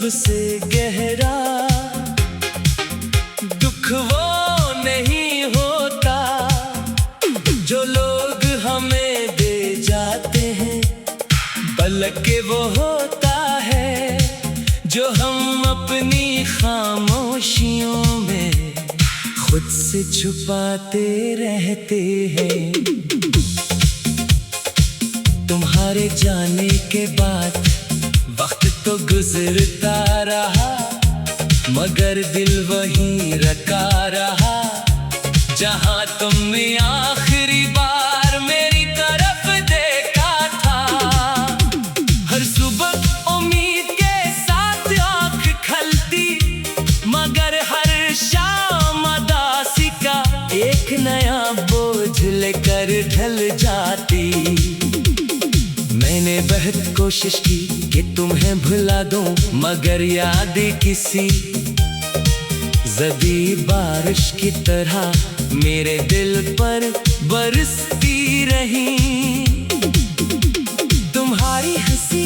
सबसे गहरा दुख वो नहीं होता जो लोग हमें दे जाते हैं, बल्कि वो होता है जो हम अपनी खामोशियों में खुद से छुपाते रहते हैं। तुम्हारे जाने के बाद वक्त तो गुजरता रहा, मगर दिल वहीं रखा रहा जहां तुमने आखिरी बार मेरी तरफ देखा था। हर सुबह उम्मीद के साथ आँख खलती, मगर हर शाम उदासी का एक नया बोझ लेकर ढल जाती। मैंने बहुत कोशिश की कि तुम्हें भुला दूं, मगर यादें किसी ज़दी बारिश की तरह मेरे दिल पर बरसती रही। तुम्हारी हंसी,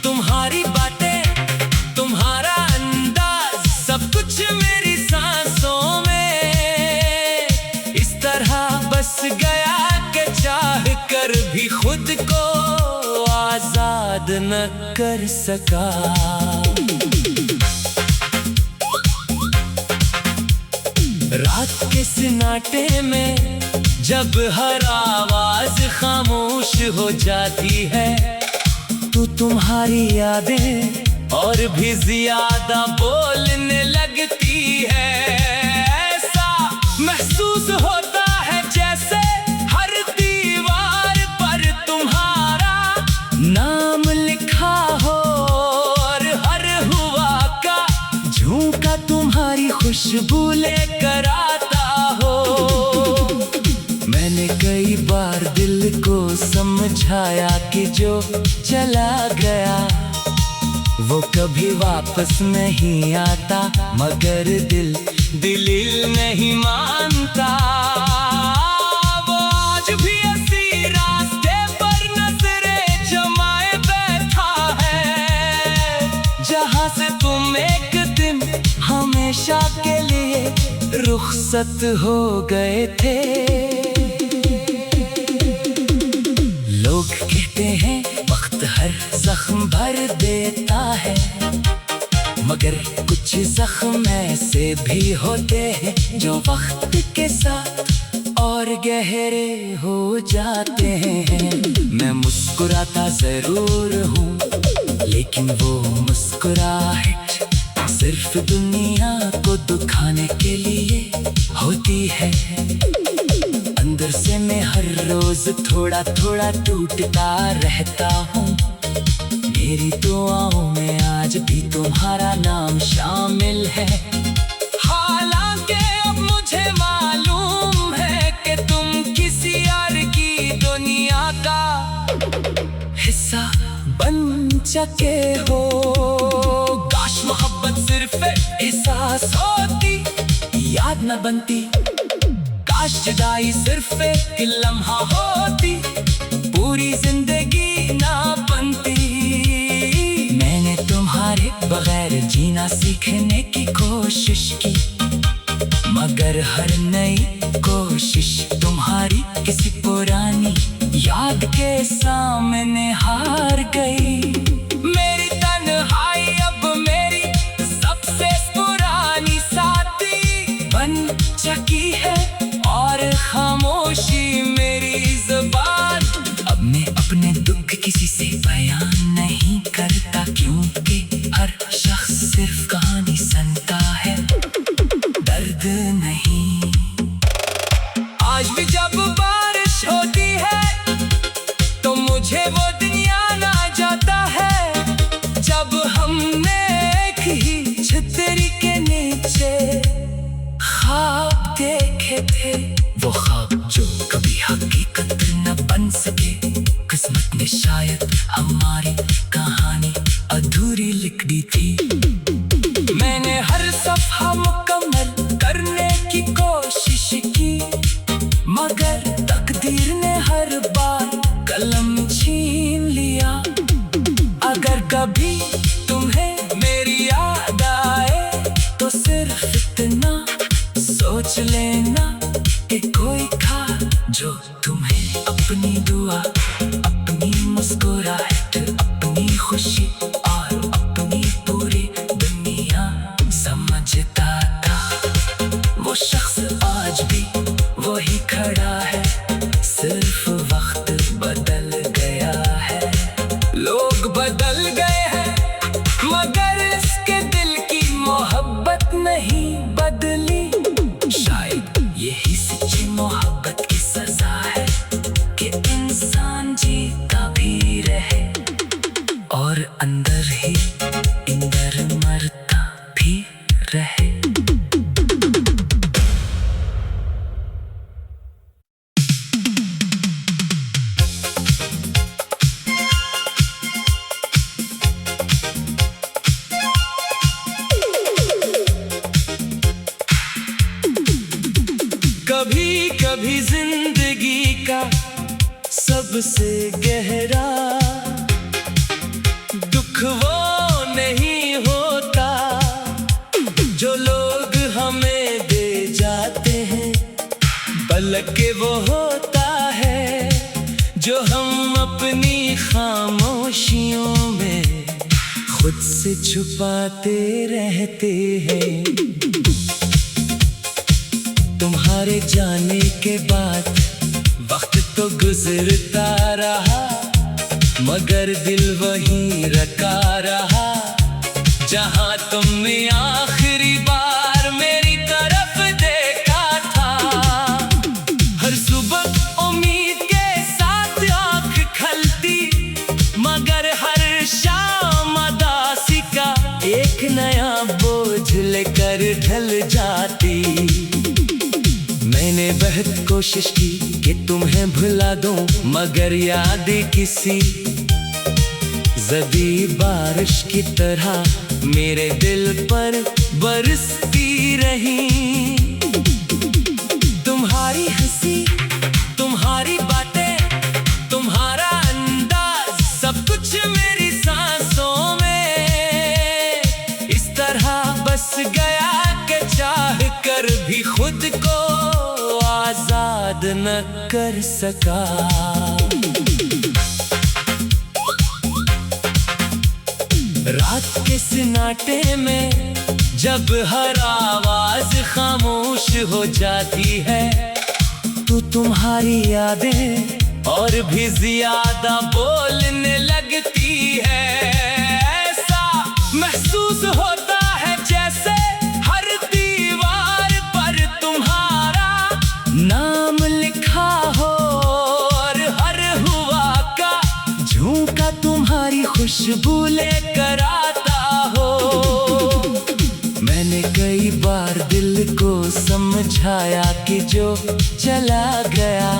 तुम्हारी बातें, तुम्हारा अंदाज, सब कुछ मेरी सांसों में इस तरह बस गया कि चाह कर भी खुद को आजाद न कर सका। रात के सन्नाटे में जब हर आवाज खामोश हो जाती है, तो तुम्हारी यादें और भी ज्यादा बोलने लगती है। ऐसा महसूस होता है जैसे हर दीवार पर तुम्हारा नाम लिखा हो और हर हुआ का झोंका तुम्हारी खुशबू लेकर आता हो। मैंने कई बार दिल को समझाया कि जो चला गया वो कभी वापस नहीं आता, मगर दिल नहीं मानता। वो आज भी ऐसी रास्ते पर नजरें जमाए बैठा है, जहां से तुम एक दिन हमेशा के लिए रुखसत हो गए थे। लोग कहते हैं वक्त हर जख्म भर देता है, मगर कुछ जख्म ऐसे भी होते हैं जो वक्त के साथ और गहरे हो जाते हैं। मैं मुस्कुराता जरूर हूँ, लेकिन वो मुस्कुराहट सिर्फ दुनिया को दुखाने के लिए होती है। अंदर से मैं हर रोज थोड़ा थोड़ा टूटता रहता हूँ। मेरी दुआओं में आज भी तुम्हारा नाम शामिल है। हालांकि अब मुझे मालूम है कि तुम किसी और की दुनिया का हिस्सा बन चुके हो। काश मोहब्बत सिर्फ एहसास होती, याद न बनती। काश जुदाई सिर्फ एक लम्हा होती, पूरी जिंदगी ना बनती। मैंने तुम्हारे बगैर जीना सीखने की कोशिश की, मगर हर नई कोशिश तुम्हारी किसी पुरानी याद के सामने हार गई। मेरी तन्हाई अब मेरी सबसे पुरानी साथी बन चुकी है, और खामोशी मेरी ज़बान। अब मैं अपने दुख किसी से बयान नहीं करता, क्योंकि हर शख्स सिर्फ कहानी सुनता है, दर्द नहीं। आज भी जब बारिश होती है तो मुझे वो दिन याद आ जाता है, जब हमने एक ही छतरी के नीचे ख्वाब देखे थे। वो ख्वाब जो कभी हकीकत न बन सके, किस्मत ने शायद हमारी कहानी अधूरी लिख दी थी। मैंने हर सफ़ा मुकम्मल करने की कोशिश की, मगर तकदीर ने हर बार कलम छीन लिया। अगर कभी तुम्हें मेरी समझो तुम्हें अपनी दुआ, अपनी मुस्कुराहट, अपनी खुशी और अपनी पूरी दुनिया समझता था। वो शख्स आज भी वही खड़ा है, सिर्फ वक्त बदल गया है। लोग बदल गए हैं मगर इसके दिल की मोहब्बत नहीं बदली। शायद यही सच्ची मोहब्बत की सजा है कि इंसान जीता भी रहे और अंदर ही अंदर मरता भी रहे। कभी कभी जिंदगी का सबसे गहरा दुख वो नहीं होता जो लोग हमें दे जाते हैं, बल्कि वो होता है जो हम अपनी खामोशियों में खुद से छुपाते रहते हैं। तुम्हारे जाने के बाद वक्त तो गुजरता रहा, मगर दिल वहीं रखा रहा जहां तुमने आखिरी बार मेरी तरफ देखा था। हर सुबह उम्मीद के साथ आँख खलती, मगर हर शाम उदासी का एक नया बोझ लेकर ढल जाती। मैंने बहुत कोशिश की कि तुम्हें भुला दूं, मगर यादें किसी जदी बारिश की तरह मेरे दिल पर बरसती रही। तुम्हारी हंसी, तुम्हारी बातें, तुम्हारा अंदाज, सब कुछ मेरी सांसों में इस तरह बस गया कि चाह कर भी खुद को आजाद न कर सका। रात के सन्नाटे में जब हर आवाज खामोश हो जाती है, तो तुम्हारी यादें और भी ज्यादा बोलने लगती है। ऐसा महसूस होता है जैसे हर दीवार पर तुम्हारा नाम लिखा हो और हर हुआ का झोंका तुम्हारी खुशबू लेकर आता हो। मैंने कई बार दिल को समझाया कि जो चला गया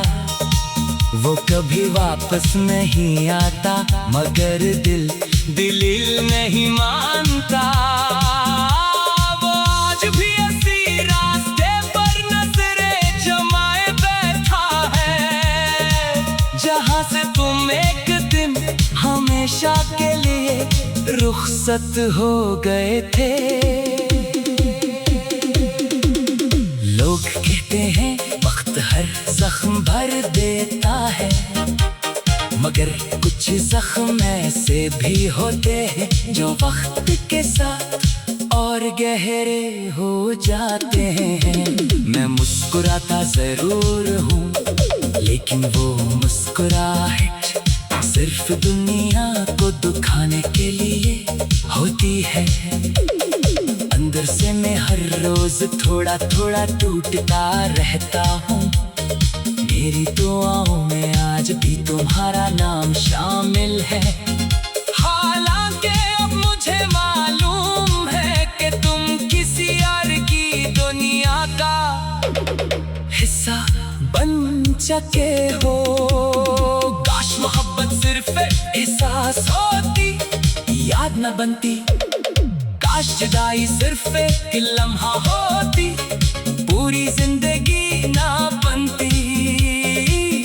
वो कभी वापस नहीं आता, मगर दिल नहीं मानता। वो आज भी ऐसी रास्ते पर नजरें जमाए बैठा है, जहां से तुम एक दिन हमेशा के लिए रुखसत हो गए थे। लोग कहते हैं वक्त हर जख्म भर देता है, मगर कुछ जख्म ऐसे भी होते हैं जो वक्त के साथ और गहरे हो जाते हैं। मैं मुस्कुराता जरूर हूँ, लेकिन वो मुस्कुराहट सिर्फ दुनिया को दुखाने के लिए होती है। अंदर से मैं हर रोज थोड़ा थोड़ा टूटता रहता हूँ। मेरी दुआओं में आज भी तुम्हारा नाम शामिल है। हालांकि अब मुझे मालूम है कि तुम किसी और की दुनिया का हिस्सा बन चुके हो। काश मोहब्बत सिर्फ एहसास होती, याद न बनती। काश जुदाई सिर्फ एक लम्हा होती, पूरी जिंदगी ना बनती।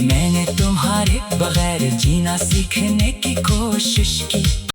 मैंने तुम्हारे बगैर जीना सीखने की कोशिश की,